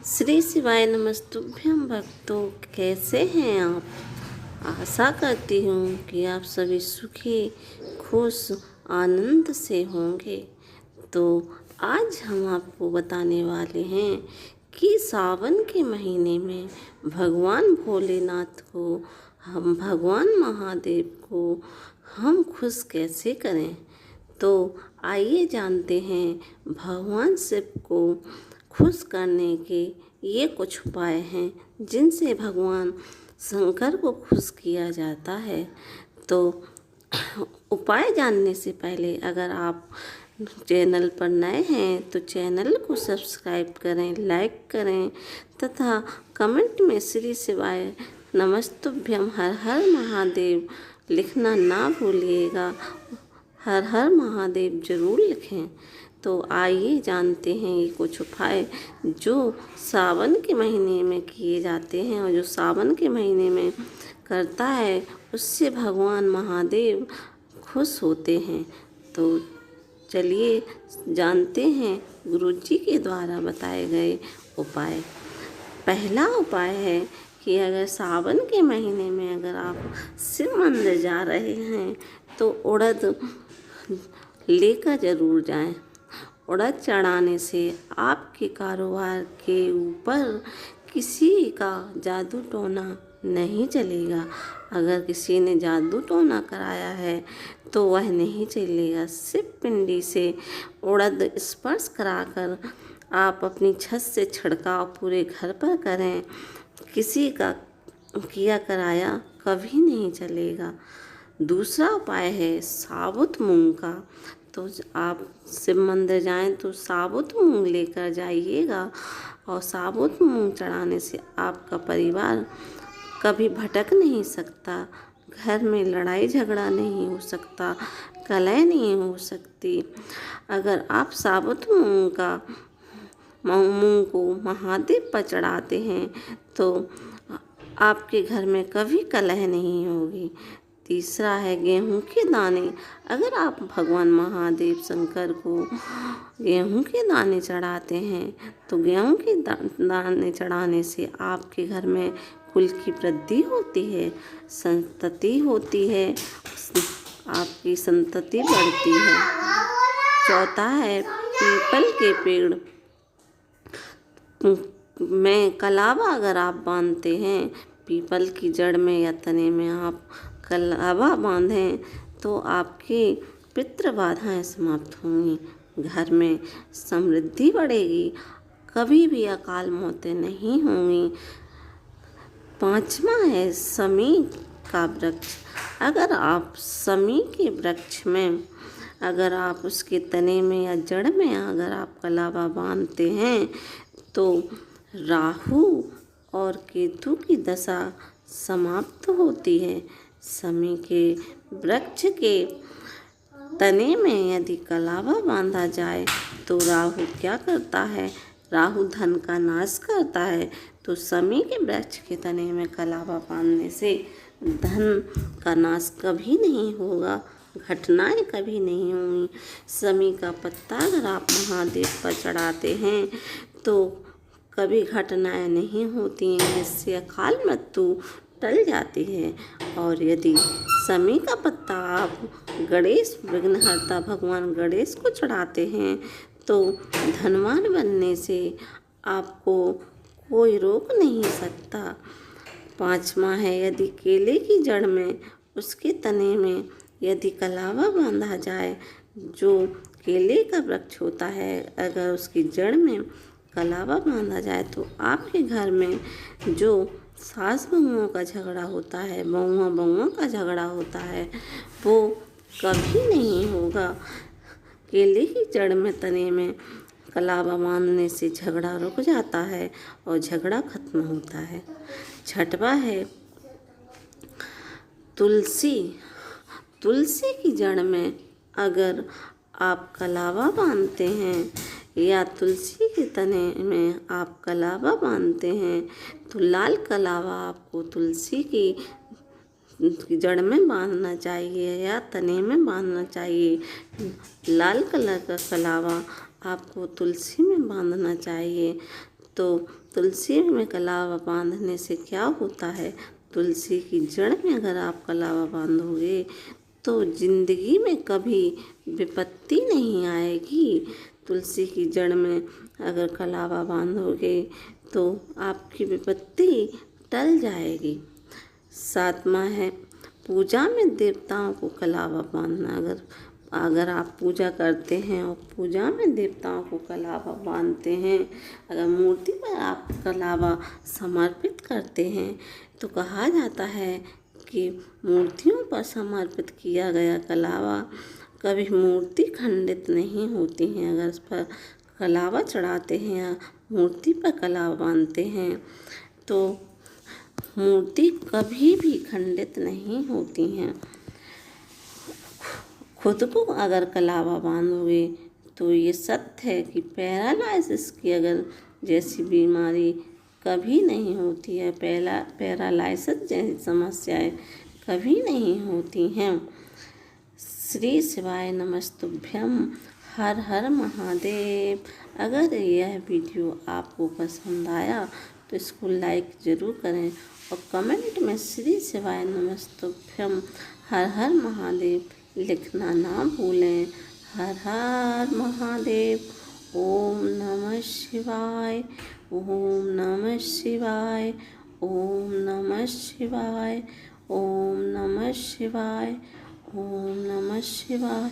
श्री शिवाय नमस्तुभ्यं भक्तों, कैसे हैं आप। आशा करती हूँ कि आप सभी सुखी, खुश, आनंद से होंगे। तो आज हम आपको बताने वाले हैं कि सावन के महीने में भगवान भोलेनाथ को, हम भगवान महादेव को हम खुश कैसे करें। तो आइए जानते हैं भगवान शिव को खुश करने के ये कुछ उपाय हैं जिनसे भगवान शंकर को खुश किया जाता है। तो उपाय जानने से पहले अगर आप चैनल पर नए हैं तो चैनल को सब्सक्राइब करें, लाइक करें तथा कमेंट में श्री शिवाय नमस्तुभ्यं हर हर महादेव लिखना ना भूलिएगा। हर हर महादेव जरूर लिखें। तो आइए जानते हैं ये कुछ उपाय जो सावन के महीने में किए जाते हैं और जो सावन के महीने में करता है उससे भगवान महादेव खुश होते हैं। तो चलिए जानते हैं गुरुजी के द्वारा बताए गए उपाय। पहला उपाय है कि अगर सावन के महीने में अगर आप शिव मंदिर जा रहे हैं तो उड़द लेकर ज़रूर जाएं। उड़द चढ़ाने से आपके कारोबार के ऊपर किसी का जादू टोना नहीं चलेगा। अगर किसी ने जादू टोना कराया है तो वह नहीं चलेगा। शिव पिंडी से उड़द स्पर्श कराकर आप अपनी छत से छिड़काव पूरे घर पर करें। किसी का किया कराया कभी नहीं चलेगा। दूसरा उपाय है साबुत मूंग का। तो आप शिव मंदिर जाएं तो साबुत मूंग लेकर जाइएगा और साबुत मूंग चढ़ाने से आपका परिवार कभी भटक नहीं सकता, घर में लड़ाई झगड़ा नहीं हो सकता, कलह नहीं हो सकती। अगर आप साबुत मूंग को महादेव पर चढ़ाते हैं तो आपके घर में कभी कलह नहीं होगी। तीसरा है गेहूं के दाने। अगर आप भगवान महादेव शंकर को गेहूं के दाने चढ़ाते हैं तो गेहूं के दाने चढ़ाने से आपके घर में कुल की वृद्धि होती है, संतति होती है, आपकी संतति बढ़ती है। चौथा है पीपल के पेड़ में कलावा अगर आप बांधते हैं, पीपल की जड़ में या तने में आप कलावा बांधें तो आपकी पितृ बाधाएं समाप्त होंगी, घर में समृद्धि बढ़ेगी, कभी भी अकाल मौतें नहीं होंगी। पांचवा है समी का वृक्ष। अगर आप समी के वृक्ष में अगर आप उसके तने में या जड़ में अगर आप कलावा बांधते हैं तो राहु और केतु की दशा समाप्त होती है। समी के वृक्ष के तने में यदि कलावा बांधा जाए तो राहु क्या करता है, राहु धन का नाश करता है। तो समी के वृक्ष के तने में कलावा बांधने से धन का नाश कभी नहीं होगा, घटनाएं कभी नहीं होंगी। समी का पत्ता अगर आप महादेव पर चढ़ाते हैं तो कभी घटनाएं नहीं होती हैं, इससे अकाल मृत्यु टल जाती है। और यदि समी का पत्ता आप गणेश विघ्नहर्ता भगवान गणेश को चढ़ाते हैं तो धनवान बनने से आपको कोई रोक नहीं सकता। पांचवा है यदि केले की जड़ में उसके तने में यदि कलावा बांधा जाए, जो केले का वृक्ष होता है अगर उसकी जड़ में कलावा बांधा जाए तो आपके घर में जो सास बहुओं का झगड़ा होता है, बहुओं का झगड़ा होता है, वो कभी नहीं होगा। केले की जड़ में तने में कलावा बांधने से झगड़ा रुक जाता है और झगड़ा खत्म होता है। छठवा है तुलसी। तुलसी की जड़ में अगर आप कलावा बांधते हैं या तुलसी के तने में आप कलावा बांधते हैं तो लाल कलावा आपको तुलसी की जड़ में बांधना चाहिए या तने में बांधना चाहिए। लाल कलर का कलावा आपको तुलसी में बांधना चाहिए। तो तुलसी में कलावा बांधने से क्या होता है? तुलसी की जड़ में अगर आप कलावा बांधोगे तो जिंदगी में कभी विपत्ति नहीं आएगी। तुलसी की जड़ में अगर कलावा बांधोगे तो आपकी विपत्ति टल जाएगी। सातवां है पूजा में देवताओं को कलावा बांधना। अगर आप पूजा करते हैं और पूजा में देवताओं को कलावा बांधते हैं, अगर मूर्ति पर आप कलावा समर्पित करते हैं तो कहा जाता है कि मूर्तियों पर समर्पित किया गया कलावा कभी मूर्ति खंडित नहीं होती हैं। अगर उस पर कलावा चढ़ाते हैं या मूर्ति पर कलावा बांधते हैं तो मूर्ति कभी भी खंडित नहीं होती हैं। खुद को अगर कलावा बांधोगे तो ये सत्य है कि पैरालाइसिस की अगर जैसी बीमारी कभी नहीं होती है, पैरालाइसिस जैसी समस्याएं कभी नहीं होती हैं। श्री शिवाय नमस्तुभ्यम। हर हर महादेव। अगर यह वीडियो आपको पसंद आया तो इसको लाइक ज़रूर करें और कमेंट में श्री शिवाय नमस्तुभ्यम हर हर महादेव लिखना ना भूलें। हर हर महादेव। ओम नमः शिवाय। ओम नमः शिवाय। ओम नमः शिवाय। ओम नमः शिवाय। ओम नमः शिवाय।